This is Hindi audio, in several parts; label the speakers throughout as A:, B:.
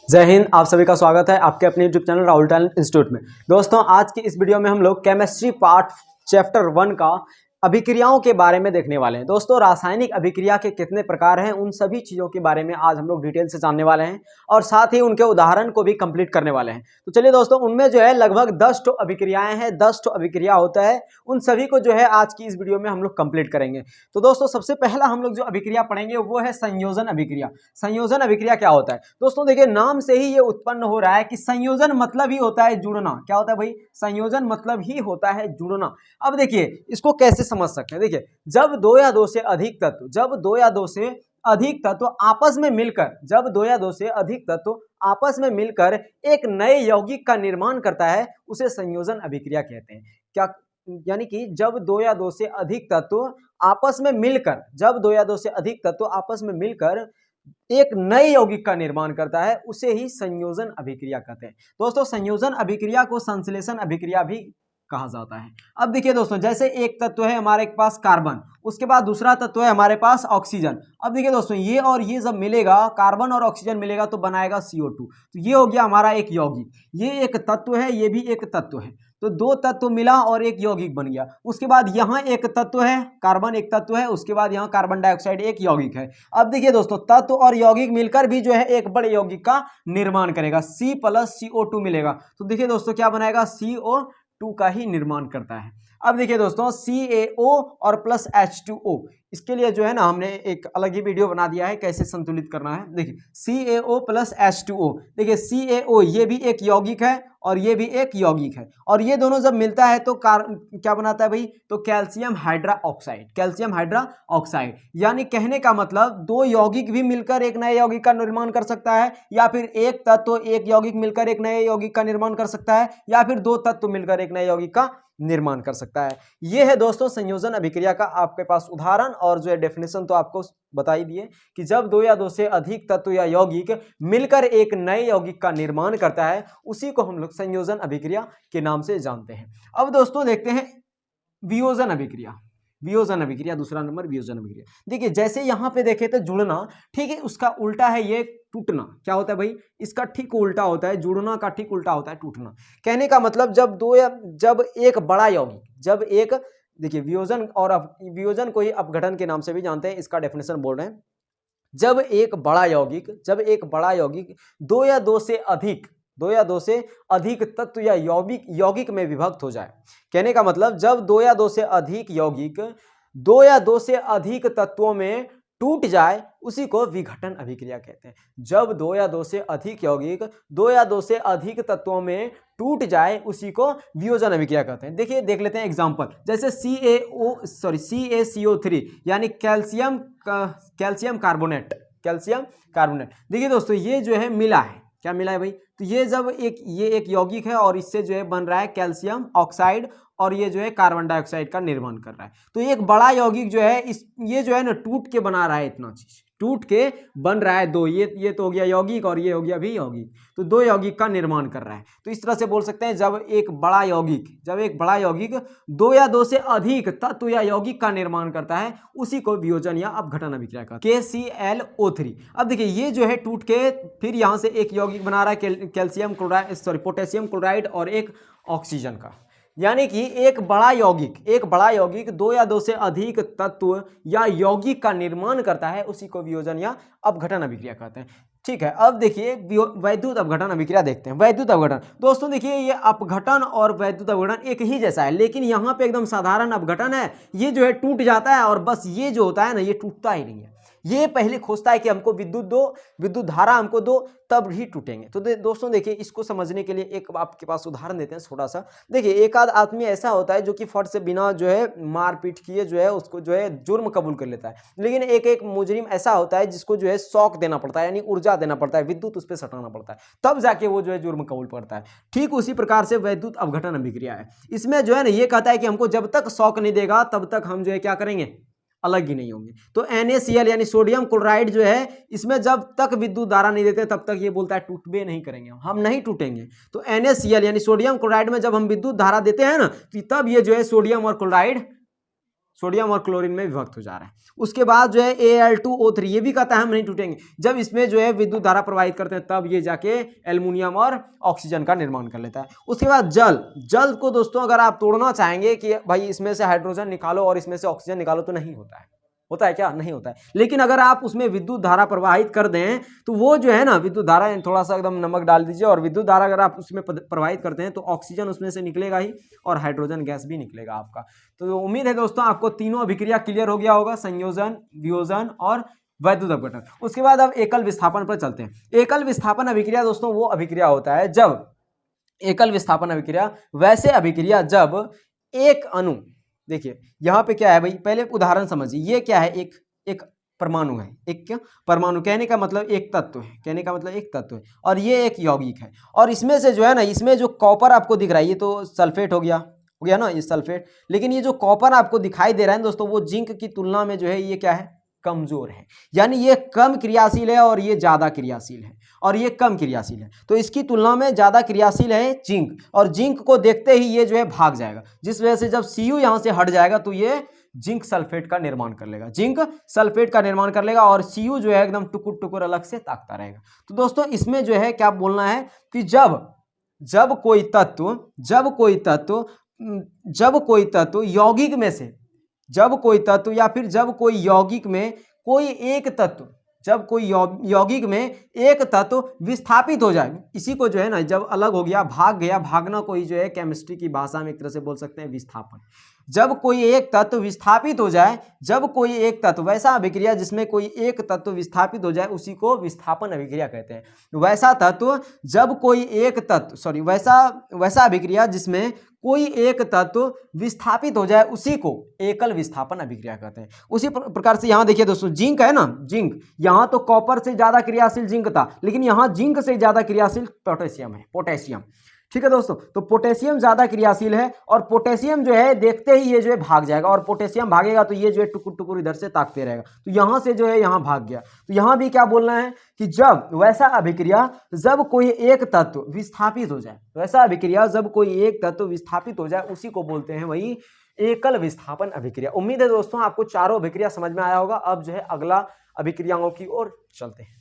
A: जय हिंद। आप सभी का स्वागत है आपके अपने YouTube channel Rahul talent institute में। दोस्तों, आज की इस वीडियो में हम लोग केमिस्ट्री पार्ट चैप्टर 1 का अभिक्रियाओं के बारे में देखने वाले हैं। दोस्तों, रासायनिक अभिक्रिया के कितने प्रकार हैं, उन सभी चीज़ों के बारे में आज हम लोग डिटेल से जानने वाले हैं और साथ ही उनके उदाहरण को भी कंप्लीट करने वाले हैं। तो चलिए दोस्तों, उनमें जो है लगभग 10 ठो अभिक्रियाएं हैं, 10 ठो अभिक्रिया होता है। उन सभी को जो है आज की इस वीडियो में हम लोग कंप्लीट करेंगे। तो दोस्तों, सबसे पहला हम लोग जो अभिक्रिया पढ़ेंगे वो है संयोजन अभिक्रिया। संयोजन अभिक्रिया क्या होता है? दोस्तों देखिए, नाम से ही ये उत्पन्न हो रहा है कि संयोजन मतलब ही होता है जुड़ना। क्या होता है भाई? संयोजन मतलब ही होता है जुड़ना। अब देखिए, इसको कैसे समझ सकते हैं। देखिए, जब दो या दो से अधिक तत्व आपस में मिलकर आपस में मिलकर एक नए यौगिक का निर्माण करता है, उसे संयोजन अभिक्रिया कहते हैं। क्या यानी कि जब दो या दो से अधिक तत्व आपस में मिलकर एक नए यौगिक का निर्माण करता है, उसे ही संयोजन अभिक्रिया कहते हैं। दोस्तों, संयोजन अभिक्रिया को संश्लेषण अभिक्रिया भी कहा जाता है। अब देखिए दोस्तों, जैसे एक तत्व है हमारे पास कार्बन, उसके बाद दूसरा तत्व है हमारे पास ऑक्सीजन। अब देखिए दोस्तों, ये और ये जब मिलेगा, कार्बन और ऑक्सीजन मिलेगा तो बनाएगा CO2। तो ये हो गया हमारा एक यौगिक। ये एक तत्व है, ये भी एक तत्व है। तो दो तत्व मिला और एक यौगिक बन गया। उसके बाद यहाँ एक तत्व है, कार्बन एक तत्व है, उसके बाद यहाँ कार्बन डाइऑक्साइड एक यौगिक है। अब देखिए दोस्तों, तत्व और यौगिक मिलकर भी जो है एक बड़े यौगिक का निर्माण करेगा, C+CO2 मिलेगा। तो देखिए दोस्तों, क्या बनाएगा? CO2 का ही निर्माण करता है। अब देखिए दोस्तों, CaO और प्लस H2O, इसके लिए जो है ना हमने एक अलग ही वीडियो बना दिया है कैसे संतुलित करना है। देखिए, CaO प्लस H2O, देखिए CaO ये भी एक यौगिक है और ये भी एक यौगिक है, और ये दोनों जब मिलता है तो क्या बनाता है भाई? तो कैल्शियम हाइड्रा ऑक्साइड। यानी कहने का मतलब, दो यौगिक भी मिलकर एक नए यौगिक का निर्माण कर सकता है, या फिर एक तत्व एक यौगिक मिलकर एक नए यौगिक का निर्माण कर सकता है, या फिर दो तत्व मिलकर एक नए यौगिक का निर्माण कर सकता है। यह है दोस्तों संयोजन अभिक्रिया का आपके पास उदाहरण, और जो है डेफिनेशन तो आपको बता ही दिए कि जब दो या दो से अधिक तत्व या यौगिक मिलकर एक नए यौगिक का निर्माण करता है, उसी को हम लोग संयोजन अभिक्रिया के नाम से जानते हैं। अब दोस्तों देखते हैं वियोजन अभिक्रिया। दूसरा नंबर वियोजन अभिक्रिया। देखिए, जैसे यहां पे देखे थे जुड़ना, ठीक है, उसका उल्टा है ये टूटना। क्या होता है भाई? इसका ठीक उल्टा होता है, जुड़ना का ठीक उल्टा होता है टूटना। कहने का मतलब, जब एक बड़ा यौगिक, देखिए वियोजन को ही अपघटन के नाम से भी जानते हैं, इसका डेफिनेशन बोल रहे हैं। जब एक बड़ा यौगिक दो या दो से अधिक तत्व या यौगिक में विभक्त हो जाए। कहने का मतलब, जब दो या दो से अधिक तत्वों में टूट जाए, उसी को विघटन अभिक्रिया कहते हैं। जब दो या दो से अधिक तत्वों में टूट जाए, उसी को वियोजन अभिक्रिया कहते हैं। देखिए, देख लेते हैं एग्जांपल। जैसे CaCO3 यानी कैल्शियम कार्बोनेट। देखिए दोस्तों, ये जो है मिला है, क्या मिला है भाई? तो ये एक यौगिक है और इससे जो है बन रहा है कैल्शियम ऑक्साइड, और ये जो है कार्बन डाइऑक्साइड का निर्माण कर रहा है। तो एक बड़ा यौगिक जो है ये जो है ना टूट के बना रहा है, इतना चीज टूट के बन रहा है। दो ये तो हो गया यौगिक और ये हो गया भी यौगिक, तो दो यौगिक का निर्माण कर रहा है। तो इस तरह से बोल सकते हैं, जब एक बड़ा यौगिक दो या दो से अधिक तत्व या यौगिक का निर्माण करता है, उसी को वियोजन या अपघटन अभिक्रिया कहते हैं। KClO3। अब देखिए, ये जो है टूट के फिर यहां से एक यौगिक बना रहा है, पोटेशियम क्लोराइड और एक ऑक्सीजन का। यानी कि एक बड़ा यौगिक दो या दो से अधिक तत्व या यौगिक का निर्माण करता है, उसी को वियोजन या अपघटन अभिक्रिया कहते हैं। ठीक है, अब देखिए वैद्युत अपघटन अभिक्रिया देखते हैं। वैद्युत अपघटन, दोस्तों देखिए, ये अपघटन और वैद्युत अपघटन एक ही जैसा है, लेकिन यहाँ पे एकदम साधारण अपघटन है। ये जो है टूट जाता है, और बस ये जो होता है ना, ये टूटता ही नहीं है। ये पहले खोजता है कि हमको विद्युत धारा हमको दो, तब ही टूटेंगे। तो दोस्तों देखिए, इसको समझने के लिए एक आपके पास उदाहरण देते हैं छोटा सा। देखिए, एक आध आदमी ऐसा होता है जो कि फट से बिना जो है मारपीट किए जो है उसको जो है जुर्म कबूल कर लेता है, लेकिन एक मुजरिम ऐसा होता है जिसको जो है शॉक देना पड़ता है, यानी ऊर्जा देना पड़ता है, विद्युत उस पर सटाना पड़ता है, तब जाके वो जो है जुर्म कबूल करता है। ठीक उसी प्रकार से वैद्युत अपघटन अभिक्रिया है। इसमें जो है ना ये कहता है कि हमको जब तक शॉक नहीं देगा तब तक हम जो है क्या करेंगे, अलग ही नहीं होंगे। तो NaCl यानी सोडियम क्लोराइड जो है, इसमें जब तक विद्युत धारा नहीं देते तब तक ये बोलता है टूटबे नहीं करेंगे, हम नहीं टूटेंगे। तो NaCl यानी सोडियम क्लोराइड में जब हम विद्युत धारा देते हैं ना, तो तब ये जो है सोडियम और क्लोराइड सोडियम और क्लोरीन में विभक्त हो जा रहा है। उसके बाद जो है Al2O3 ये भी कहता है हम नहीं टूटेंगे, जब इसमें जो है विद्युत धारा प्रवाहित करते हैं तब ये जाके एल्युमिनियम और ऑक्सीजन का निर्माण कर लेता है। उसके बाद जल को दोस्तों अगर आप तोड़ना चाहेंगे कि भाई इसमें से हाइड्रोजन निकालो और इसमें से ऑक्सीजन निकालो तो नहीं होता है। होता है क्या? नहीं होता है। लेकिन अगर आप उसमें विद्युत धारा प्रवाहित कर दें तो वो जो है ना विद्युत धारा, थोड़ा सा एकदम नमक डाल दीजिए और विद्युत धारा अगर आप उसमें प्रवाहित करते हैं तो ऑक्सीजन उसमें से निकलेगा ही और हाइड्रोजन गैस भी निकलेगा आपका। तो उम्मीद है दोस्तों आपको तीनों अभिक्रिया क्लियर हो गया होगा, संयोजन, वियोजन और वैद्युत अपघटन। उसके बाद अब एकल विस्थापन पर चलते हैं। एकल विस्थापन अभिक्रिया दोस्तों वो अभिक्रिया होता है जब एकल विस्थापन अभिक्रिया वैसे अभिक्रिया जब एक अणु, देखिए यहाँ पे क्या है भाई, पहले उदाहरण समझिए। ये क्या है? एक परमाणु है। एक क्या परमाणु, कहने का मतलब एक तत्व है, कहने का मतलब एक तत्व है और ये एक यौगिक है। और इसमें से जो है ना, इसमें जो कॉपर आपको दिख रहा है ये तो सल्फेट हो गया ना, ये सल्फेट। लेकिन ये जो कॉपर आपको दिखाई दे रहा है दोस्तों वो जिंक की तुलना में जो है ये क्या है? कमजोर है। यानी ये कम क्रियाशील है और ये ज्यादा क्रियाशील है, और ये कम क्रियाशील है। तो इसकी तुलना में ज्यादा क्रियाशील है जिंक, और जिंक को देखते ही ये जो है भाग जाएगा, जिस वजह से जब Cu यहां से हट जाएगा तो ये जिंक सल्फेट का निर्माण कर लेगा, जिंक सल्फेट का निर्माण कर लेगा और Cu जो है एकदम टुकुर टुकुर अलग से ताकता रहेगा। तो दोस्तों इसमें जो है क्या बोलना है कि जब कोई तत्व यौगिक में से, जब कोई तत्व या फिर जब कोई यौगिक में कोई एक तत्व, जब कोई यौगिक में एक तत्व विस्थापित हो जाए, इसी को जो है ना जब अलग हो गया, भाग गया, भागना कोई जो है केमिस्ट्री की भाषा में एक तरह से बोल सकते हैं विस्थापन। जब कोई एक तत्व विस्थापित हो जाए, जब कोई एक तत्व, वैसा अभिक्रिया जिसमें कोई एक तत्व विस्थापित हो जाए उसी को विस्थापन अभिक्रिया कहते हैं। वैसा तत्व जब कोई एक तत्व वैसा अभिक्रिया जिसमें कोई एक तत्व विस्थापित हो जाए उसी को एकल विस्थापन अभिक्रिया कहते हैं। उसी प्रकार से यहाँ देखिए दोस्तों, जिंक है ना, जिंक, यहाँ तो कॉपर से ज्यादा क्रियाशील जिंक था, लेकिन यहाँ जिंक से ज्यादा क्रियाशील पोटेशियम है, पोटेशियम। ठीक है दोस्तों, तो पोटेशियम ज्यादा क्रियाशील है और पोटेशियम जो है देखते ही ये जो है भाग जाएगा, और पोटेशियम भागेगा तो ये जो है टुकुर टुकुर इधर से ताकते रहेगा, तो यहां से जो है यहां भाग गया। तो यहां भी क्या बोलना है कि जब वैसा अभिक्रिया जब कोई एक तत्व विस्थापित हो जाए, वैसा अभिक्रिया जब कोई एक तत्व विस्थापित हो जाए उसी को बोलते हैं वही एकल विस्थापन अभिक्रिया। उम्मीद है दोस्तों आपको चारों अभिक्रिया समझ में आया होगा। अब जो है अगला अभिक्रियाओं की ओर चलते हैं।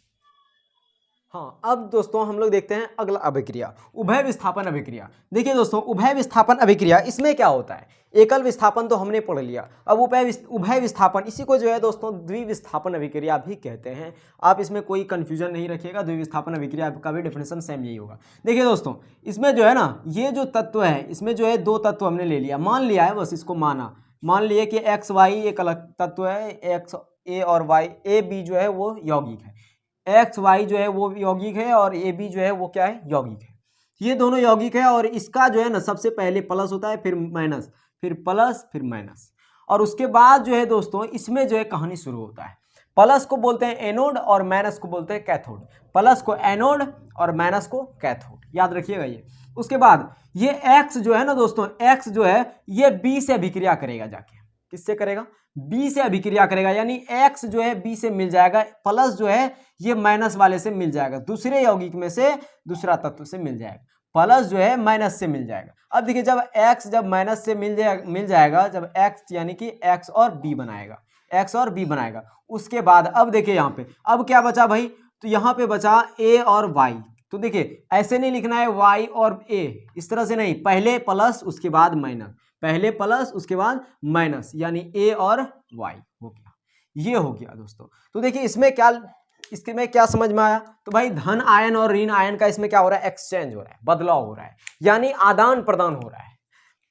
A: हाँ, अब दोस्तों हम लोग देखते हैं अगला अभिक्रिया, उभय विस्थापन अभिक्रिया। देखिए दोस्तों, उभय विस्थापन अभिक्रिया, इसमें क्या होता है? एकल विस्थापन तो हमने पढ़ लिया, अब उभय विस्थापन, इसी को जो है दोस्तों द्विविस्थापन अभिक्रिया भी कहते हैं। आप इसमें कोई कंफ्यूजन नहीं रखिएगा, द्विविस्थापन अभिक्रिया का भी डेफिनेशन सेम यही होगा। देखिए दोस्तों, इसमें जो है ना, ये जो तत्व है, इसमें जो है दो तत्व हमने ले लिया, मान लिया है, बस इसको मान लिए कि एक्स वाई एक अलग तत्व है, एक्स ए और वाई, ए बी जो है वो यौगिक है, एक्स वाई जो है वो यौगिक है और ए बी जो है वो क्या है? यौगिक है। ये दोनों यौगिक है और इसका जो है ना सबसे पहले प्लस होता है, फिर माइनस, फिर प्लस, फिर माइनस, और उसके बाद जो है दोस्तों इसमें जो है कहानी शुरू होता है। प्लस को बोलते हैं एनोड और माइनस को बोलते हैं कैथोड, प्लस को एनोड और माइनस को कैथोड, याद रखिएगा ये। उसके बाद ये एक्स जो है ना दोस्तों, एक्स जो है ये बी से अभिक्रिया करेगा, जाके किससे करेगा? बी से अभिक्रिया करेगा, यानी एक्स जो है बी से मिल जाएगा, प्लस जो है ये माइनस वाले से मिल जाएगा, दूसरे यौगिक में से दूसरा तत्व से मिल जाएगा, प्लस जो है माइनस से मिल जाएगा। अब देखिए जब एक्स जब माइनस से मिल जाएगा, जब एक्स यानी कि एक्स और बी बनाएगा, एक्स और बी बनाएगा, उसके बाद अब देखिए यहाँ पे अब क्या बचा भाई? तो यहाँ पे बचा ए और वाई। तो देखिए ऐसे नहीं लिखना है वाई और ए, इस तरह से नहीं, पहले प्लस उसके बाद माइनस, पहले प्लस उसके बाद माइनस, यानी ए और वाई हो गया, ये हो गया दोस्तों। तो देखिए इसमें क्या समझ में आया? तो भाई धन आयन और ऋण आयन का इसमें क्या हो रहा है? एक्सचेंज हो रहा है, बदलाव हो रहा है, यानी आदान प्रदान हो रहा है।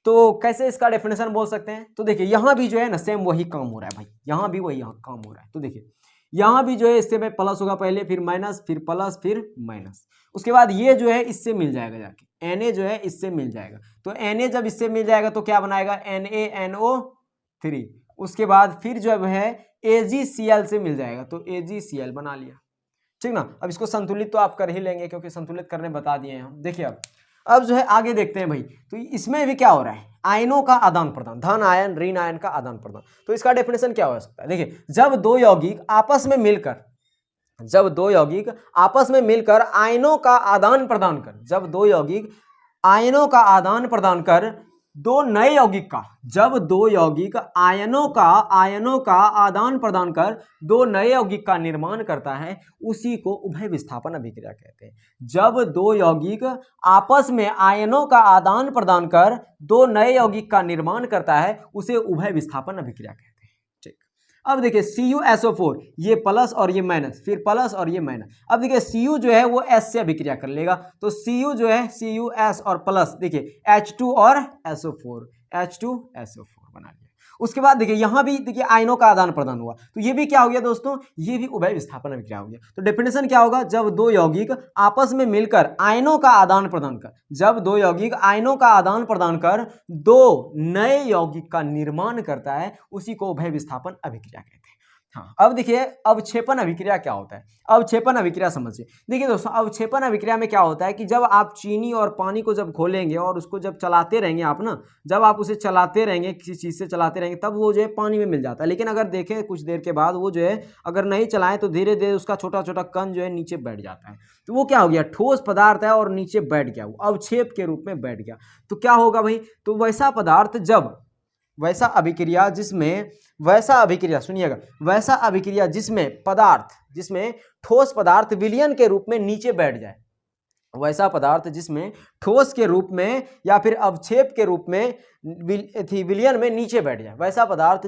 A: तो कैसे इसका डेफिनेशन बोल सकते हैं? तो देखिए यहाँ भी जो है ना सेम वही काम हो रहा है भाई, यहाँ भी वही काम हो रहा है। तो देखिए यहाँ भी जो है इससे में प्लस होगा पहले, फिर माइनस, फिर प्लस, फिर माइनस, उसके बाद ये जो है इससे मिल जाएगा, जाके Na जो है इससे मिल जाएगा। तो Na जब इससे मिल जाएगा तो क्या बनाएगा? NaNO3, उसके बाद फिर जो है AgCl से मिल जाएगा, तो AgCl बना लिया, ठीक ना। अब इसको संतुलित तो आप कर ही लेंगे क्योंकि संतुलित करने बता दिए हैं हम। देखिए अब जो है आगे देखते हैं भाई, तो इसमें भी क्या हो रहा है? आयनों का आदान प्रदान, धन आयन ऋण आयन का आदान प्रदान। तो इसका डेफिनेशन क्या हो सकता है? देखिए जब दो यौगिक आपस में मिलकर आयनों का आदान प्रदान कर, जब दो यौगिक आयनों का आदान प्रदान कर दो नए यौगिक का, जब दो यौगिक आयनों का आदान प्रदान कर दो नए यौगिक का निर्माण करता है, उसी को उभय विस्थापन अभिक्रिया कहते हैं। जब दो यौगिक आपस में आयनों का आदान प्रदान कर दो नए यौगिक का निर्माण करता है, उसे उभय विस्थापन अभिक्रिया कहते हैं। ठीक, अब देखिए CuSO4, ये प्लस और ये माइनस, फिर प्लस और ये माइनस। अब देखिए Cu जो है वो S से अभिक्रिया कर लेगा, तो Cu जो है CuS और प्लस देखिए H2 और SO4, H2SO4 बना लिया। उसके बाद देखिए यहां भी देखिए आयनों का आदान प्रदान हुआ, तो ये भी क्या हो गया दोस्तों, ये भी उभय विस्थापन अभिक्रिया हो गया। तो डेफिनेशन क्या होगा, जब दो यौगिक आपस में मिलकर आयनों का आदान प्रदान कर, जब दो यौगिक आयनों का आदान प्रदान कर दो नए यौगिक का निर्माण करता है, उसी को उभय विस्थापन अभिक्रिया कहते हैं। हाँ, अब देखिए अवक्षेपण अभिक्रिया क्या होता है। अवक्षेपण अभिक्रिया समझिए। देखिए दोस्तों, अवक्षेपण अभिक्रिया में क्या होता है कि जब आप चीनी और पानी को जब घोलेंगे और उसको जब चलाते रहेंगे आप ना, जब आप उसे चलाते रहेंगे, किसी चीज़ से चलाते रहेंगे, तब वो जो है पानी में मिल जाता है। लेकिन अगर देखें कुछ देर के बाद वो जो है अगर नहीं चलाएं तो धीरे धीरे उसका छोटा छोटा कण जो है नीचे बैठ जाता है। तो वो क्या हो गया, ठोस पदार्थ है और नीचे बैठ गया, वो अवक्षेप के रूप में बैठ गया। तो क्या होगा भाई, तो वैसा पदार्थ जब वैसा अभिक्रिया जिसमें वैसा अभिक्रिया सुनिएगा, वैसा अभिक्रिया जिसमें ठोस पदार्थ विलयन के रूप में नीचे बैठ जाए, वैसा पदार्थ जिसमें ठोस के रूप में या फिर अवक्षेप के रूप में विलयन में नीचे बैठ जाए, वैसा पदार्थ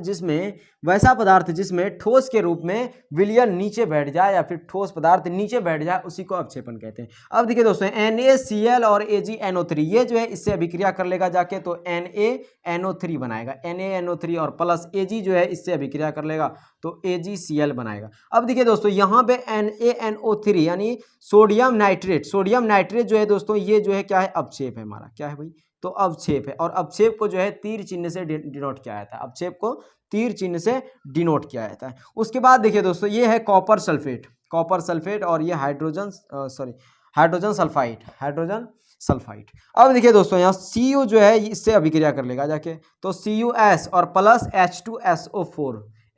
A: जिसमें ठोस के रूप में विलयन नीचे बैठ जाए या फिर ठोस पदार्थ नीचे बैठ जाए, उसी को अवक्षेपण कहते हैं। अब देखिए दोस्तों, NaCl और AgNO3 ये जो है इससे अभिक्रिया कर लेगा जाके, तो NaNO3 बनाएगा, NaNO3 और प्लस Ag जो है इससे अभिक्रिया कर लेगा तो AgCl बनाएगा। अब देखिए दोस्तों, यहाँ पे NaNO3 यानी सोडियम नाइट्रेट जो है दोस्तों, ये जो है क्या है, अवक्षेप है हमारा, क्या है भाई, तो अवक्षेप है। और अवक्षेप को जो है तीर चिन्ह से डिनोट किया जाता है, अवक्षेप को तीर चिन्ह से डिनोट किया जाता है। उसके बाद देखिए दोस्तों, ये है कॉपर सल्फेट और ये हाइड्रोजन सल्फाइड। अब देखिए दोस्तों, यहाँ Cu जो है इससे अभिक्रिया कर लेगा जाके, तो CuS और प्लस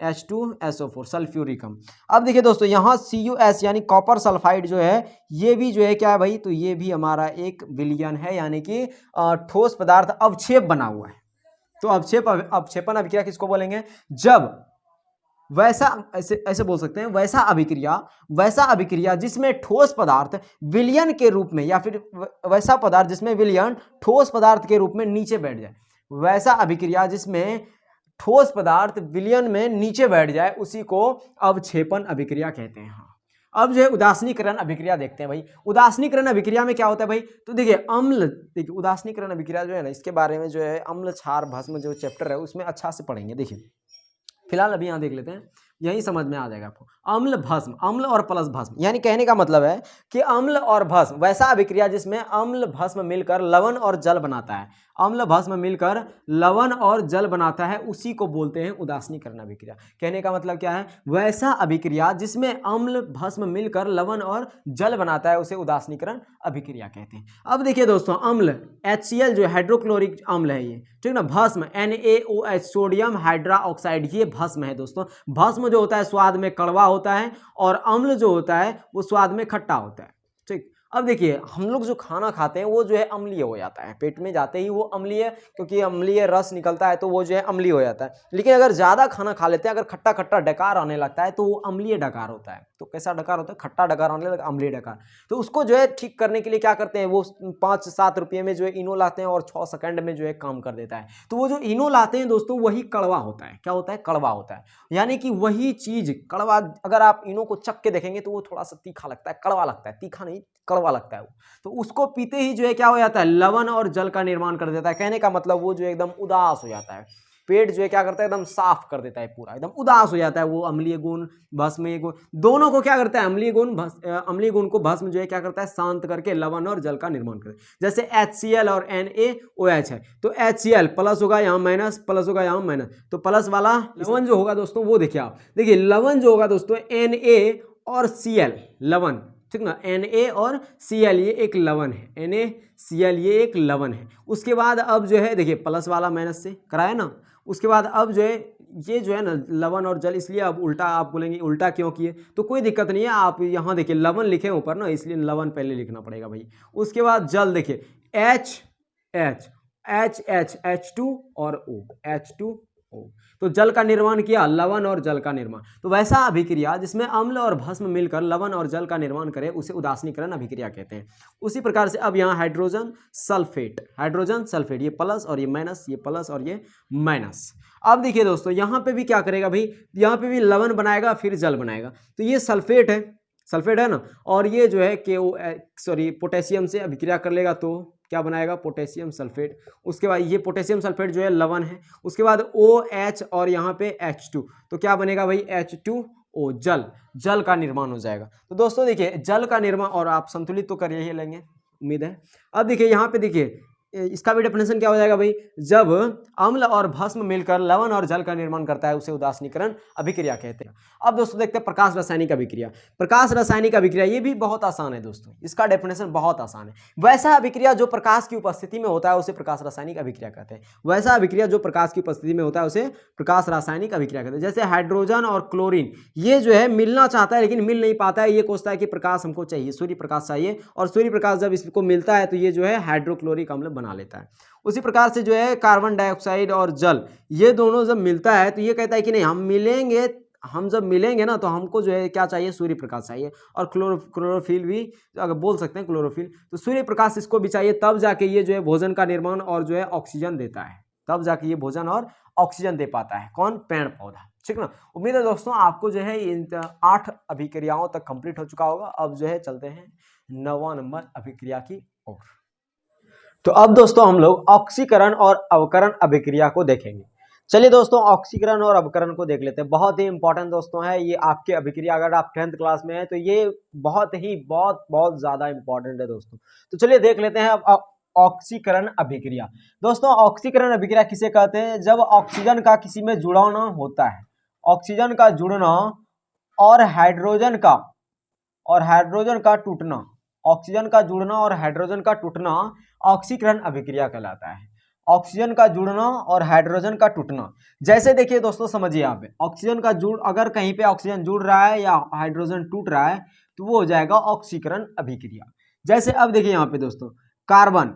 A: H2SO4 सल्फ्यूरिकम। अब देखिए दोस्तों, यहाँ CuS यानी कॉपर सल्फाइड जो है, ये भी जो है क्या है भाई, तो ये भी हमारा एक विलयन है, यानी कि ठोस पदार्थ अवक्षेप बना हुआ है। तो अवक्षेपण अभिक्रिया किसको बोलेंगे, जब वैसा ऐसे बोल सकते हैं, वैसा अभिक्रिया जिसमें ठोस पदार्थ विलयन के रूप में या फिर वैसा पदार्थ जिसमें विलयन ठोस पदार्थ के रूप में नीचे बैठ जाए, वैसा अभिक्रिया जिसमें ठोस पदार्थ विलयन में नीचे बैठ जाए, उसी को अवक्षेपण अभिक्रिया कहते हैं। हाँ, अब जो है उदासीनीकरण अभिक्रिया देखते हैं भाई। उदासीनीकरण अभिक्रिया में क्या होता है भाई, तो देखिए उदासीनीकरण अभिक्रिया जो है ना, इसके बारे में जो है अम्ल क्षार भस्म जो चैप्टर है उसमें अच्छा से पढ़ेंगे। देखिए फिलहाल अभी यहाँ देख लेते हैं, यही समझ में आ जाएगा आपको। अम्ल और प्लस भस्म, यानी कहने का मतलब है कि अम्ल और भस्म, वैसा अभिक्रिया जिसमें अम्ल भस्म मिलकर लवण और जल बनाता है, अम्ल भस्म मिलकर लवण और जल बनाता है, उसी को बोलते हैं उदासीनीकरण अभिक्रिया। कहने का मतलब क्या है, वैसा अभिक्रिया जिसमें अम्ल भस्म मिलकर लवण और जल बनाता है, उसे उदासीनीकरण अभिक्रिया कहते हैं। अब देखिए दोस्तों, अम्ल HCl जो हाइड्रोक्लोरिक अम्ल है ये, ठीक ना, भस्म NaOH सोडियम हाइड्रोक्साइड, ये भस्म है दोस्तों। भस्म जो होता है स्वाद में कड़वा होता है और अम्ल जो होता है वो स्वाद में खट्टा होता है। ठीक, अब देखिए हम लोग जो खाना खाते हैं वो जो है अम्लीय हो जाता है, पेट में जाते ही वो अम्लीय, क्योंकि अम्लीय रस निकलता है तो वो जो है अम्लीय हो जाता है। लेकिन अगर ज़्यादा खाना खा लेते हैं, अगर खट्टा खट्टा डकार आने लगता है तो वो अम्लीय डकार होता है। तो कैसा डकार होता है, खट्टा डकार आने लगा, अम्लीय डकार। तो उसको जो है ठीक करने के लिए क्या करते हैं, वो 5-7 रुपये में जो है इनो लाते हैं और 6 सेकंड में जो है काम कर देता है। तो वो जो इनो लाते हैं दोस्तों, वही कड़वा होता है। क्या होता है, कड़वा होता है, यानी कि वही चीज़ कड़वा। अगर आप इनो को चख के देखेंगे तो वो थोड़ा सा तीखा लगता है, कड़वा लगता है, तीखा नहीं कड़वा लगता है वो। तो उसको पीते ही जो है क्या हो जाता है, लवण और जल का निर्माण कर देता है। कहने का मतलब वो जो एकदम उदास हो जाता है, पेट जो है क्या करता है, एकदम साफ कर देता है, पूरा एकदम उदास हो जाता है। वो अम्लीय गुण भस्म गुण दोनों को क्या करता है, अम्लीय गुण को भस्म जो है क्या करता है, शांत करके लवण और जल का निर्माण करता है। जैसे HCl और NaOH है, तो HCl प्लस होगा यहाँ माइनस, प्लस होगा यहाँ माइनस, तो प्लस वाला लवण जो होगा दोस्तों, वो देखिए आप, देखिए लवण जो होगा दोस्तों Na और Cl लवण, ठीक ना, Na और Cl ये एक लवण है, NaCl ये एक लवण है। उसके बाद अब जो है देखिए प्लस वाला माइनस से कराया ना, उसके बाद अब जो है ये जो है ना लवण और जल, इसलिए अब उल्टा आप बोलेंगे उल्टा क्यों किए, तो कोई दिक्कत नहीं है, आप यहाँ देखिए लवण लिखे ऊपर ना, इसलिए लवण पहले लिखना पड़ेगा भाई। उसके बाद जल देखिए H2 और O, H2O। तो जल का निर्माण किया, लवण और जल का निर्माण। तो वैसा अभिक्रिया जिसमें अम्ल और भस्म मिलकर लवण और जल का निर्माण करे उसे उदासीनीकरण अभिक्रिया कहते हैं। उसी प्रकार से अब यहाँ हाइड्रोजन सल्फेट, हाइड्रोजन सल्फेट, ये प्लस और ये माइनस, ये प्लस और ये माइनस। अब देखिए दोस्तों यहाँ पे भी क्या करेगा भाई, यहाँ पे भी लवण बनाएगा फिर जल बनाएगा। तो ये सल्फेट है, सल्फेट है ना, और ये जो है पोटेशियम से अभिक्रिया कर लेगा तो क्या बनाएगा, पोटेशियम सल्फेट। उसके बाद ये पोटेशियम सल्फेट जो है लवण है। उसके बाद OH और यहाँ पे H2, तो क्या बनेगा भाई, H2O, जल, जल का निर्माण हो जाएगा। तो दोस्तों देखिए जल का निर्माण, और आप संतुलित तो कर ही लेंगे उम्मीद है। अब देखिए यहाँ पे देखिए इसका भी डेफिनेशन क्या हो जाएगा भाई, जब अम्ल और भस्म मिलकर लवण और जल का निर्माण करता है उसे उदासीनीकरण अभिक्रिया कहते हैं। अब दोस्तों देखते हैं प्रकाश रासायनिक अभिक्रिया। प्रकाश रासायनिक अभिक्रिया ये भी बहुत आसान है दोस्तों, इसका डेफिनेशन बहुत आसान है। वैसा अभिक्रिया जो प्रकाश की उपस्थिति में होता है उसे प्रकाश रासायनिक अभिक्रिया कहते हैं। वैसा अभिक्रिया जो प्रकाश की उपस्थिति में होता है उसे प्रकाश रासायनिक अभिक्रिया कहते हैं। जैसे हाइड्रोजन और क्लोरीन, ये जो है मिलना चाहता है लेकिन मिल नहीं पाता है, ये कोसता है कि प्रकाश हमको चाहिए, सूर्य प्रकाश चाहिए, और सूर्य प्रकाश जब इसको मिलता है तो ये जो है हाइड्रोक्लोरिक अम्ल बना लेता है। उसी प्रकार से जो है कार्बन डाइऑक्साइड और जल, ये दोनों जब मिलता है तो ये कहता है कि नहीं, हम जब मिलेंगे ना तो हमको जो है क्या चाहिए, सूर्य प्रकाश चाहिए। और क्लोरोफिल भी अगर बोल सकते हैं, क्लोरोफिल, तो सूर्य प्रकाश इसको भी चाहिए, तब जाके ये जो है भोजन का निर्माण और जो है ऑक्सीजन देता है, तब जाके ये भोजन और ऑक्सीजन दे पाता है। कौन, पेड़ पौधा, ठीक ना। उम्मीद है दोस्तों आपको जो है इन 8 अभिक्रियाओं तक कंप्लीट हो चुका होगा। अब जो है चलते हैं 9वां नंबर अभिक्रिया की ओर। तो अब दोस्तों हम लोग ऑक्सीकरण और अवकरण अभिक्रिया को देखेंगे। चलिए दोस्तों ऑक्सीकरण और अवकरण को देख लेते हैं। बहुत ही इंपॉर्टेंट दोस्तों है ये आपके अभिक्रिया, अगर आप 10th क्लास में हैं तो ये बहुत ज्यादा इंपॉर्टेंट है दोस्तों। तो चलिए देख लेते हैं अब ऑक्सीकरण अभिक्रिया। दोस्तों ऑक्सीकरण अभिक्रिया किसे कहते हैं, जब ऑक्सीजन का किसी में जुड़ना होता है, ऑक्सीजन का जुड़ना और हाइड्रोजन का टूटना, ऑक्सीजन का जुड़ना और हाइड्रोजन का टूटना ऑक्सीकरण अभिक्रिया कहलाता है। ऑक्सीजन का जुड़ना और हाइड्रोजन का टूटना, जैसे देखिए दोस्तों समझिए आप, ऑक्सीजन का अगर कहीं पे ऑक्सीजन जुड़ रहा है या हाइड्रोजन टूट रहा है तो वो हो जाएगा ऑक्सीकरण अभिक्रिया। जैसे अब देखिए यहाँ पे दोस्तों कार्बन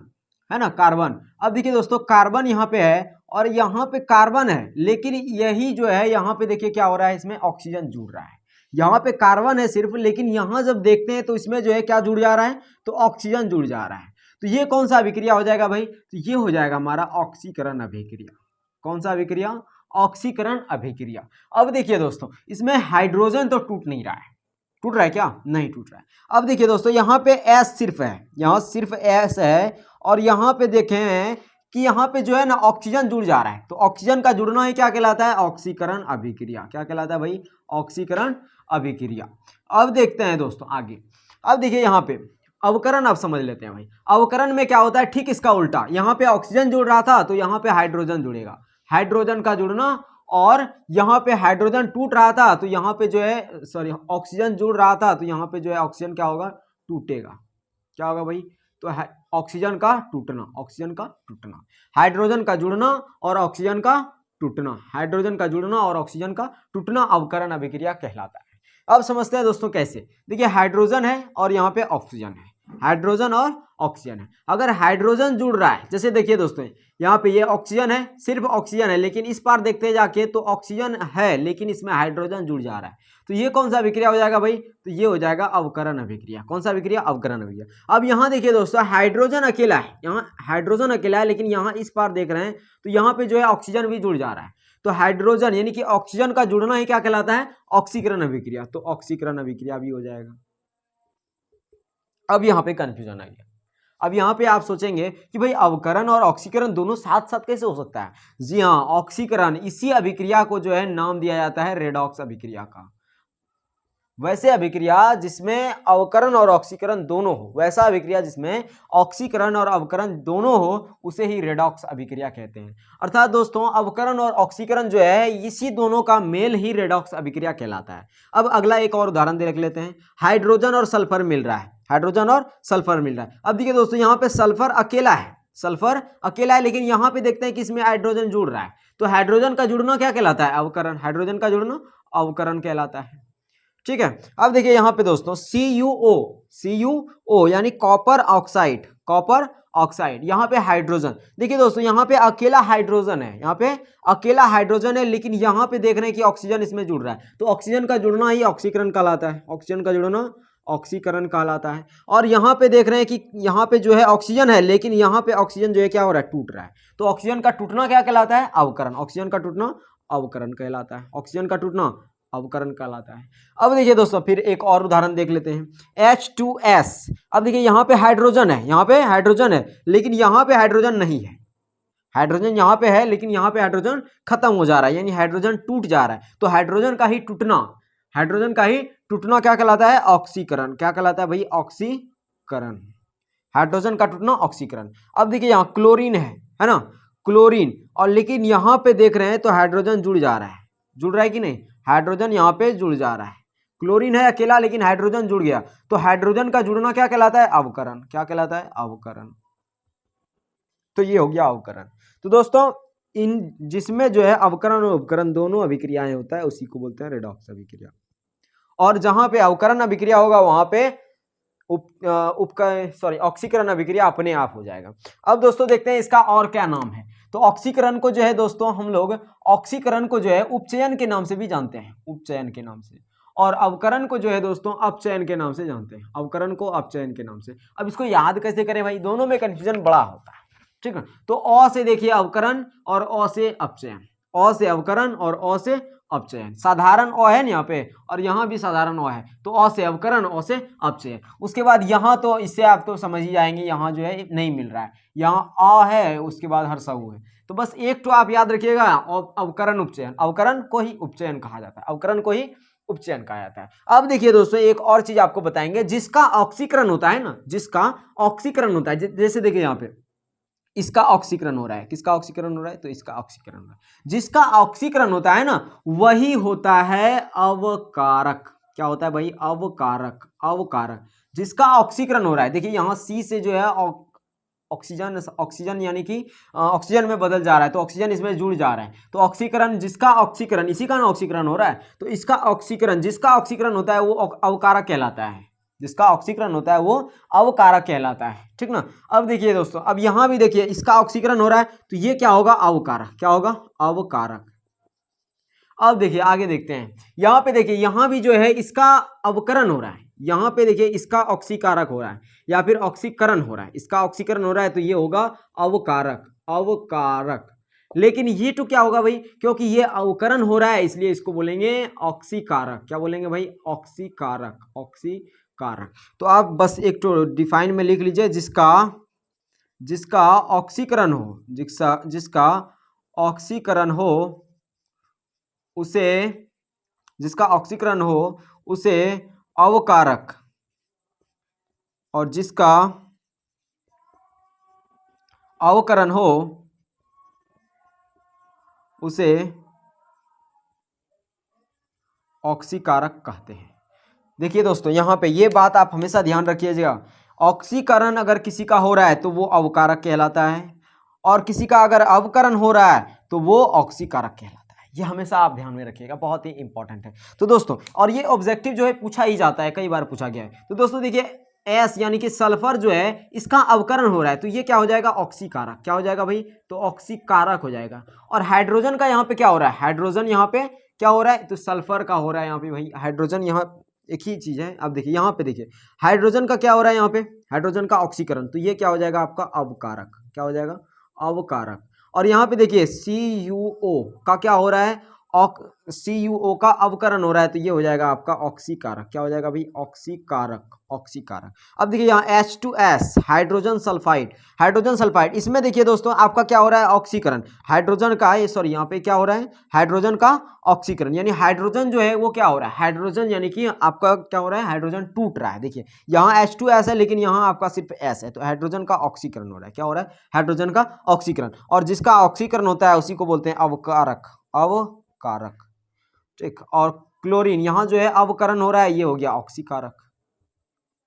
A: है ना, कार्बन, अब देखिए दोस्तों कार्बन यहाँ पे है और यहाँ पे कार्बन है, लेकिन यही जो है यहाँ पे देखिए क्या हो रहा है, इसमें ऑक्सीजन जुड़ रहा है। यहाँ पे कार्बन है सिर्फ, लेकिन यहाँ जब देखते हैं तो इसमें जो है क्या जुड़ जा रहा है, तो ऑक्सीजन जुड़ जा रहा है। तो ये कौन सा अभिक्रिया हो जाएगा भाई, तो ये हो जाएगा हमारा ऑक्सीकरण अभिक्रिया। कौन सा अभिक्रिया, ऑक्सीकरण अभिक्रिया। अब देखिए दोस्तों इसमें हाइड्रोजन तो टूट नहीं रहा है, टूट रहा है क्या, नहीं टूट रहा है। अब देखिए दोस्तों यहाँ पे S सिर्फ है, यहाँ सिर्फ S है, और यहाँ पे देखें कि यहाँ पे जो है ना ऑक्सीजन जुड़ जा रहा है, तो ऑक्सीजन का जुड़ना ही क्या कहलाता है, ऑक्सीकरण अभिक्रिया। क्या कहलाता है भाई, ऑक्सीकरण अभिक्रिया। अब देखते हैं दोस्तों आगे। अब देखिए यहाँ पे अवकरण आप समझ लेते हैं भाई। अवकरण में क्या होता है, ठीक इसका उल्टा, यहाँ पे ऑक्सीजन जुड़ रहा था तो यहाँ पे हाइड्रोजन जुड़ेगा, हाइड्रोजन का जुड़ना, और यहाँ पे हाइड्रोजन टूट रहा था तो यहाँ पे जो है ऑक्सीजन जुड़ रहा था तो यहाँ पे जो है ऑक्सीजन क्या होगा, टूटेगा। क्या होगा भाई, तो ऑक्सीजन का टूटना, ऑक्सीजन का टूटना, हाइड्रोजन का जुड़ना और ऑक्सीजन का टूटना, हाइड्रोजन का जुड़ना और ऑक्सीजन का टूटना अवकरण अभिक्रिया कहलाता है। अब समझते हैं दोस्तों कैसे। देखिए हाइड्रोजन है और यहाँ पे ऑक्सीजन है, हाइड्रोजन और ऑक्सीजन है। अगर हाइड्रोजन जुड़ रहा है, जैसे देखिए दोस्तों यहाँ पे ये ऑक्सीजन है, सिर्फ ऑक्सीजन है, लेकिन इस पार देखते हैं जाके तो ऑक्सीजन है लेकिन इसमें हाइड्रोजन जुड़ जा रहा है, तो ये कौन सा अभिक्रिया हो जाएगा भाई, तो ये हो जाएगा अवकरण अभिक्रिया। कौन सा अभिक्रिया, अवकरण अभिक्रिया। अब यहाँ देखिए दोस्तों हाइड्रोजन अकेला है, यहाँ हाइड्रोजन अकेला है, लेकिन यहाँ इस पार देख रहे हैं तो यहाँ पे जो है ऑक्सीजन भी जुड़ जा रहा है, तो हाइड्रोजन यानी कि ऑक्सीजन का जुड़ना ही क्या कहलाता है, ऑक्सीकरण अभिक्रिया। तो ऑक्सीकरण अभिक्रिया भी हो जाएगा। अब यहाँ पे कंफ्यूजन आ गया। अब यहाँ पे आप सोचेंगे कि भाई अवकरण और ऑक्सीकरण दोनों साथ साथ कैसे हो सकता है। जी हाँ, ऑक्सीकरण, इसी अभिक्रिया को जो है नाम दिया जाता है रेडॉक्स अभिक्रिया का। वैसे अभिक्रिया जिसमें अवकरण और ऑक्सीकरण दोनों हो, वैसा अभिक्रिया जिसमें ऑक्सीकरण और अवकरण दोनों हो, उसे ही रेडॉक्स अभिक्रिया कहते हैं। अर्थात दोस्तों अवकरण और ऑक्सीकरण जो है इसी दोनों का मेल ही रेडॉक्स अभिक्रिया कहलाता है। अब अगला एक और उदाहरण देख लेते हैं। हाइड्रोजन और सल्फर मिल रहा है, हाइड्रोजन और सल्फर मिल रहा है। अब देखिए दोस्तों यहाँ पे सल्फर अकेला है, सल्फर अकेला है, लेकिन यहाँ पे देखते हैं कि इसमें हाइड्रोजन जुड़ रहा है, तो हाइड्रोजन का जुड़ना क्या कहलाता है, अवकरण। हाइड्रोजन का जुड़ना अवकरण कहलाता है। ठीक है। अब देखिए यहाँ पे दोस्तों CuO यानी कॉपर ऑक्साइड, कॉपर ऑक्साइड, यहाँ पे हाइड्रोजन। देखिए दोस्तों यहाँ पे अकेला हाइड्रोजन है, यहाँ पे अकेला हाइड्रोजन है, लेकिन यहाँ पे देख रहे हैं कि ऑक्सीजन इसमें जुड़ रहा है, तो ऑक्सीजन का जुड़ना ही ऑक्सीकरण कहलाता है, ऑक्सीजन का जुड़ना ऑक्सीकरण कहलाता है। और यहाँ पे देख रहे हैं कि यहाँ पे जो है ऑक्सीजन है, लेकिन यहाँ पे ऑक्सीजन जो है क्या हो रहा है, टूट रहा है, तो ऑक्सीजन का टूटना क्या कहलाता है, अवकरण। ऑक्सीजन का टूटना अवकरण कहलाता है, ऑक्सीजन का टूटना अवकरण कहलाता है। अब देखिए दोस्तों फिर एक और उदाहरण देख लेते हैं, H2S। अब देखिए यहाँ पे हाइड्रोजन है, यहाँ पे हाइड्रोजन है, लेकिन यहाँ पे हाइड्रोजन नहीं है, हाइड्रोजन यहाँ पे है लेकिन यहाँ पे हाइड्रोजन खत्म हो जा रहा है, यानी हाइड्रोजन टूट जा रहा है, तो हाइड्रोजन का ही टूटना, हाइड्रोजन का ही टूटना क्या कहलाता है, ऑक्सीकरण। क्या कहलाता है भाई, ऑक्सीकरण। हाइड्रोजन का टूटना ऑक्सीकरण। अब देखिए यहाँ क्लोरीन है ना, क्लोरीन, और लेकिन यहाँ पे देख रहे हैं तो हाइड्रोजन जुड़ जा रहा है, जुड़ रहा है कि नहीं, हाइड्रोजन यहाँ पे जुड़ जा रहा है। क्लोरीन है अकेला लेकिन हाइड्रोजन जुड़ गया, तो हाइड्रोजन का जुड़ना क्या कहलाता है, अवकरण। क्या कहलाता है, अवकरण। तो ये हो गया अवकरण। तो दोस्तों इन जिसमें जो है अवकरण और उपकरण दोनों अभिक्रियाएं होता है उसी को बोलते हैं रेडॉक्स अभिक्रिया। और जहां पे अवकरण अभिक्रिया होगा वहां पे ऑक्सीकरण अभिक्रिया अपने आप हो जाएगा। अब दोस्तों देखते हैं इसका और क्या नाम है। तो ऑक्सीकरण को जो है दोस्तों हम लोग ऑक्सीकरण को जो है उपचयन के नाम से भी जानते हैं, उपचयन के नाम से, और अवकरण को जो है दोस्तों अपचयन के नाम से जानते हैं, अवकरण को अपचयन के नाम से। अब इसको याद कैसे करें भाई, दोनों में कंफ्यूजन बड़ा होता है, ठीक है। तो अ से देखिए अवकरण और अ से अपचयन, अ से अवकरण और अ से अपचयन। साधारण अ है ना यहाँ पे, और यहाँ भी साधारण अ है, तो अ से अवकरण अ से अपचयन। उसके बाद यहाँ तो इससे आप तो समझ ही जाएंगे, यहाँ जो है नहीं मिल रहा है, यहाँ अ है उसके बाद हर्षऊ है, तो बस एक तो आप याद रखिएगा अवकरण उपचयन, अवकरण को ही उपचयन कहा जाता है, अवकरण को ही उपचयन कहा जाता है। अब देखिए दोस्तों एक और चीज आपको बताएंगे, जिसका ऑक्सीकरण होता है ना, जिसका ऑक्सीकरण होता है, जैसे देखिए यहाँ पे इसका ऑक्सीकरण हो रहा है, किसका ऑक्सीकरण हो रहा है, तो इसका ऑक्सीकरण हो रहा है। जिसका ऑक्सीकरण होता है ना वही होता है अवकारक। क्या होता है भाई, अवकारक, अवकारक। जिसका ऑक्सीकरण हो रहा है, देखिए यहाँ सी से जो है ऑक्सीजन, ऑक्सीजन यानी कि ऑक्सीजन में बदल जा रहा है, तो ऑक्सीजन इसमें जुड़ जा रहा है, तो ऑक्सीकरण, जिसका ऑक्सीकरण, इसी का ना ऑक्सीकरण हो रहा है, तो इसका ऑक्सीकरण, जिसका ऑक्सीकरण होता है वो अवकारक कहलाता है, जिसका ऑक्सीकरण होता है वो अवकारक कहलाता है, ठीक ना। अब देखिए दोस्तों, अब यहां भी देखिए इसका ऑक्सीकरण हो रहा है, तो ये क्या होगा, अवकारक। क्या होगा, अवकारक। अब देखिए आगे देखते हैं, यहां पे देखिए यहां भी जो है इसका अवकरण हो रहा है, यहां पे देखिए इसका ऑक्सीकारक हो रहा है या फिर ऑक्सीकरण हो रहा है, इसका ऑक्सीकरण हो रहा है तो ये होगा अवकारक, अवकारक। लेकिन ये तो क्या होगा भाई, क्योंकि ये अवकरण हो रहा है इसलिए इसको बोलेंगे ऑक्सीकारक। क्या बोलेंगे भाई, ऑक्सीकारक, ऑक्सीकारक। तो आप बस एक तो डिफाइन में लिख लीजिए, जिसका जिसका ऑक्सीकरण हो, जिसका ऑक्सीकरण हो उसे, जिसका ऑक्सीकरण हो उसे अवकारक, और जिसका अवकरण हो उसे ऑक्सीकारक कहते हैं। देखिए दोस्तों यहाँ पे ये बात आप हमेशा ध्यान रखिएगा, ऑक्सीकरण अगर किसी का हो रहा है तो वो अवकारक कहलाता है, और किसी का अगर अवकरण हो रहा है तो वो ऑक्सीकारक कहलाता है। ये हमेशा आप ध्यान में रखिएगा, बहुत ही इंपॉर्टेंट है। तो दोस्तों और ये ऑब्जेक्टिव जो है पूछा ही जाता है, कई बार पूछा गया है। तो दोस्तों देखिए एस यानी कि सल्फर जो है इसका अवकरण हो रहा है, तो ये क्या हो जाएगा, ऑक्सीकारक। क्या हो जाएगा भाई, तो ऑक्सीकारक हो जाएगा। और हाइड्रोजन का यहाँ पे क्या हो रहा है, हाइड्रोजन यहाँ पे क्या हो रहा है, तो सल्फर का हो रहा है यहाँ पे भाई, हाइड्रोजन यहाँ एक ही चीज है। अब देखिए यहाँ पे देखिए हाइड्रोजन का क्या हो रहा है यहाँ पे, हाइड्रोजन का ऑक्सीकरण, तो ये क्या हो जाएगा आपका अवकारक। क्या हो जाएगा, अवकारक। और यहाँ पे देखिए CuO का क्या हो रहा है, CuO का अवकरण हो रहा है, तो ये हो जाएगा आपका ऑक्सीकारक। क्या हो जाएगा भाई, ऑक्सीकारक, ऑक्सीकारक। अब देखिए यहाँ H2S hydrogen sulphide, hydrogen sulphide, इसमें देखिए दोस्तों आपका क्या हो रहा है, ऑक्सीकरण, हाइड्रोजन का, सॉरी यहाँ पे क्या हो रहा है, हाइड्रोजन का ऑक्सीकरण, यानी हाइड्रोजन जो है वो क्या हो रहा है, हाइड्रोजन यानी कि आपका क्या हो रहा है, हाइड्रोजन टूट रहा है। देखिए यहाँ H2S है लेकिन यहाँ आपका सिर्फ S है, तो हाइड्रोजन का ऑक्सीकरण हो रहा है। क्या हो रहा है, हाइड्रोजन का ऑक्सीकरण, और जिसका ऑक्सीकरण होता है उसी को बोलते हैं अवकारक, अवकारक, ठीक। और क्लोरीन यहाँ जो है अवकरण हो रहा है, ये हो गया ऑक्सीकारक,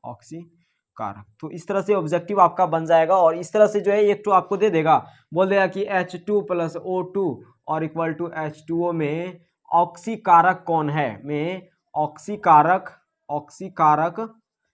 A: ऑक्सीकारक। तो इस तरह से ऑब्जेक्टिव आपका बन जाएगा, और इस तरह से जो है एक तो आपको दे देगा, बोल देगा कि H2 + O2 और इक्वल टू H2O में ऑक्सीकारक कौन है, में ऑक्सीकारक, ऑक्सीकारक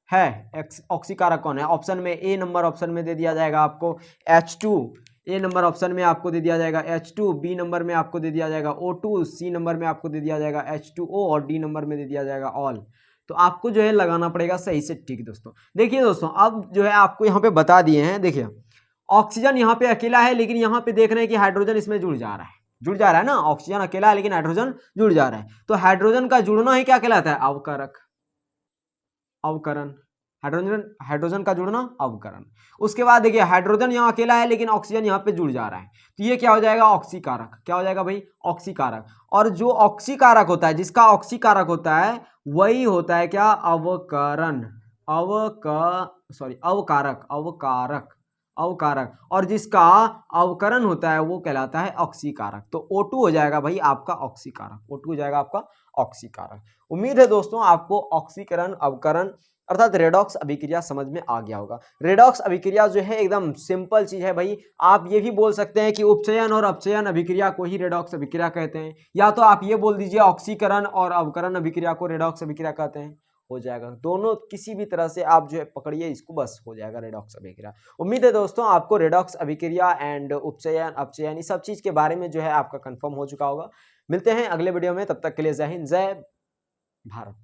A: है। ऑक्सीकारक कौन है? ऑप्शन में ए नंबर ऑप्शन में दे दिया जाएगा आपको H2, ए नंबर ऑप्शन में आपको दे दिया जाएगा H2, बी नंबर में आपको दे दिया जाएगा O2, सी नंबर में आपको दे दिया जाएगा H2O और डी नंबर में दे दिया जाएगा ऑल। तो आपको जो है लगाना पड़ेगा सही से ठीक दोस्तों। देखिए दोस्तों, अब जो है आपको यहाँ पे बता दिए हैं। देखिए ऑक्सीजन यहाँ पे अकेला है, लेकिन यहाँ पे देख रहे हैं कि हाइड्रोजन इसमें जुड़ जा रहा है, जुड़ जा रहा है ना। ऑक्सीजन अकेला है लेकिन हाइड्रोजन जुड़ जा रहा है, तो हाइड्रोजन का जुड़ना ही क्या कहलाता है? अवकारक, अवकरण। हाइड्रोजन, हाइड्रोजन का जुड़ना अवकरण। उसके बाद देखिए हाइड्रोजन यहाँ अकेला है लेकिन ऑक्सीजन यहाँ पे जुड़ जा रहा है, तो ये क्या हो जाएगा? ऑक्सीकारक। क्या हो जाएगा भाई? ऑक्सीकारक। और जो ऑक्सीकारक होता है, जिसका ऑक्सीकारक होता है, वही होता है क्या? अवकरण, अवकारक, अवकारक, अवकारक। और जिसका अवकरण होता है वो कहलाता है ऑक्सीकारक। तो O2 हो जाएगा भाई आपका ऑक्सीकारक, O2 हो जाएगा आपका ऑक्सीकारक। उम्मीद है दोस्तों आपको ऑक्सीकरण, अवकरण अर्थात रेडॉक्स अभिक्रिया समझ में आ गया होगा। रेडॉक्स अभिक्रिया जो है एकदम सिंपल चीज है भाई। आप ये भी बोल सकते हैं कि उपचयन और अपचयन अभिक्रिया को ही रेडॉक्स अभिक्रिया कहते हैं, या तो आप ये बोल दीजिए ऑक्सीकरण और अवकरण अभिक्रिया को रेडॉक्स अभिक्रिया कहते हैं। हो जाएगा दोनों, किसी भी तरह से आप जो है पकड़िए इसको, बस हो जाएगा रेडॉक्स अभिक्रिया। उम्मीद है दोस्तों आपको रेडॉक्स अभिक्रिया एंड उपचयन, अपचयन इस सब चीज के बारे में जो है आपका कंफर्म हो चुका होगा। मिलते हैं अगले वीडियो में, तब तक के लिए जय हिंद, जय भारत।